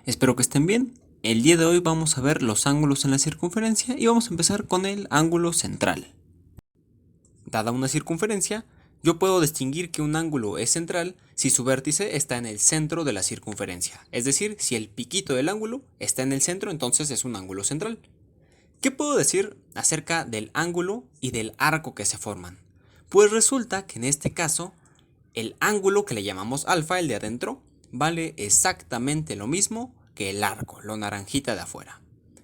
Espero que estén bien. El día de hoy vamos a ver los ángulos en la circunferencia y vamos a empezar con el ángulo central. Dada una circunferencia, yo puedo distinguir que un ángulo es central si su vértice está en el centro de la circunferencia. Es decir, si el piquito del ángulo está en el centro, entonces es un ángulo central. ¿Qué puedo decir acerca del ángulo y del arco que se forman? Pues resulta que en este caso, el ángulo que le llamamos alfa, el de adentro, vale exactamente lo mismo que el arco, lo naranjita de afuera.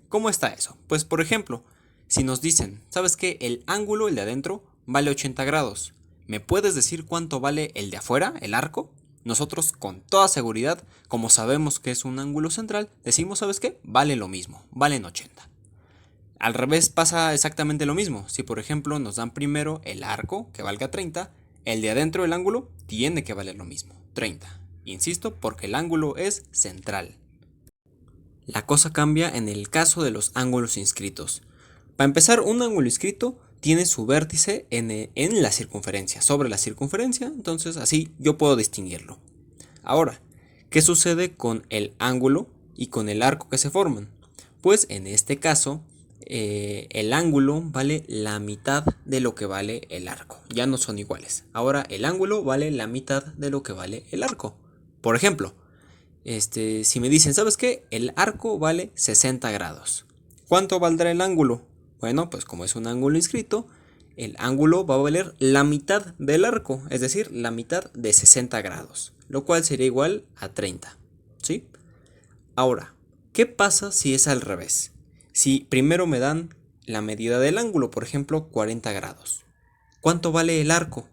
¿Cómo está eso? Pues por ejemplo, si nos dicen, ¿sabes qué? El ángulo, el de adentro, vale 80 grados. ¿Me puedes decir cuánto vale el de afuera, el arco? Nosotros con toda seguridad, como sabemos que es un ángulo central, decimos, ¿sabes qué? Vale lo mismo, valen 80. Al revés pasa exactamente lo mismo. Si por ejemplo nos dan primero el arco, que valga 30, el de adentro del ángulo tiene que valer lo mismo, 30. Insisto, porque el ángulo es central. La cosa cambia en el caso de los ángulos inscritos. Para empezar, un ángulo inscrito tiene su vértice en la circunferencia, sobre la circunferencia, entonces así yo puedo distinguirlo. Ahora, ¿qué sucede con el ángulo y con el arco que se forman? Pues en este caso, el ángulo vale la mitad de lo que vale el arco. Ya no son iguales. Ahora el ángulo vale la mitad de lo que vale el arco. Por ejemplo, si me dicen, ¿sabes qué? El arco vale 60 grados. ¿Cuánto valdrá el ángulo? Bueno, pues como es un ángulo inscrito, el ángulo va a valer la mitad del arco, es decir, la mitad de 60 grados, lo cual sería igual a 30, ¿sí? Ahora, ¿qué pasa si es al revés? Si primero me dan la medida del ángulo, por ejemplo, 40 grados. ¿Cuánto vale el arco?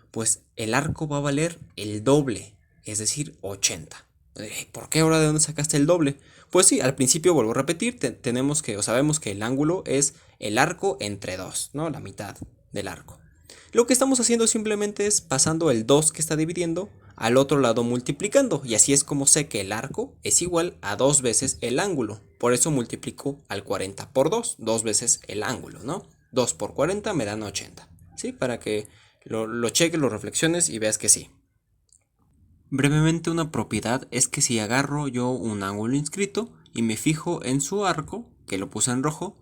Pues el arco va a valer el doble, es decir, 80. ¿Por qué ahora de dónde sacaste el doble? Pues sí, al principio vuelvo a repetir, tenemos que, o sabemos que el ángulo es el arco entre 2, ¿no? La mitad del arco. Lo que estamos haciendo simplemente es pasando el 2 que está dividiendo al otro lado multiplicando, y así es como sé que el arco es igual a 2 veces el ángulo. Por eso multiplico al 40 por 2, 2 veces el ángulo, ¿no? 2 por 40 me dan 80, ¿sí? Para que lo cheques, lo reflexiones y veas que sí. Brevemente, una propiedad es que si agarro yo un ángulo inscrito y me fijo en su arco, que lo puse en rojo,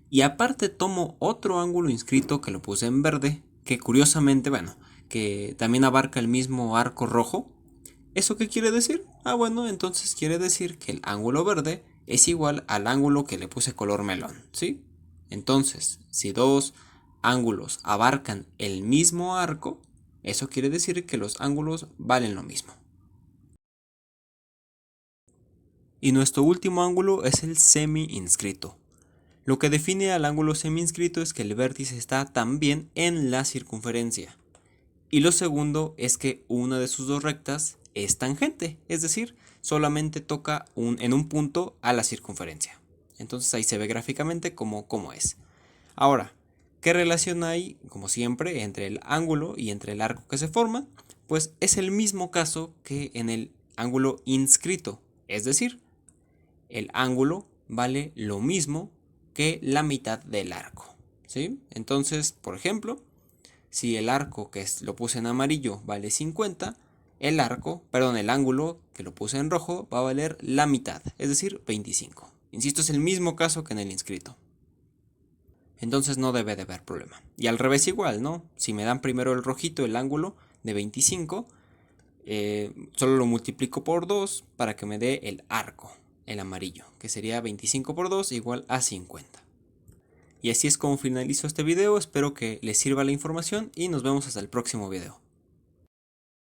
y aparte tomo otro ángulo inscrito que lo puse en verde, que curiosamente, bueno, que también abarca el mismo arco rojo, ¿eso qué quiere decir? Ah, bueno, entonces quiere decir que el ángulo verde es igual al ángulo que le puse color melón, ¿sí? Entonces, si dos ángulos abarcan el mismo arco, eso quiere decir que los ángulos valen lo mismo. Y nuestro último ángulo es el semi-inscrito. Lo que define al ángulo semi-inscrito es que el vértice está también en la circunferencia. Y lo segundo es que una de sus dos rectas es tangente, es decir, solamente toca en un punto a la circunferencia. Entonces ahí se ve gráficamente cómo es. Ahora, ¿qué relación hay, como siempre, entre el ángulo y entre el arco que se forma? Pues es el mismo caso que en el ángulo inscrito, es decir, el ángulo vale lo mismo que la mitad del arco, ¿sí? Entonces, por ejemplo, si el arco que lo puse en amarillo vale 50, el ángulo que lo puse en rojo va a valer la mitad, es decir, 25. Insisto, es el mismo caso que en el inscrito. Entonces no debe de haber problema. Y al revés igual, ¿no? Si me dan primero el rojito, el ángulo de 25, solo lo multiplico por 2 para que me dé el arco, el amarillo, que sería 25 por 2 igual a 50. Y así es como finalizo este video, espero que les sirva la información y nos vemos hasta el próximo video.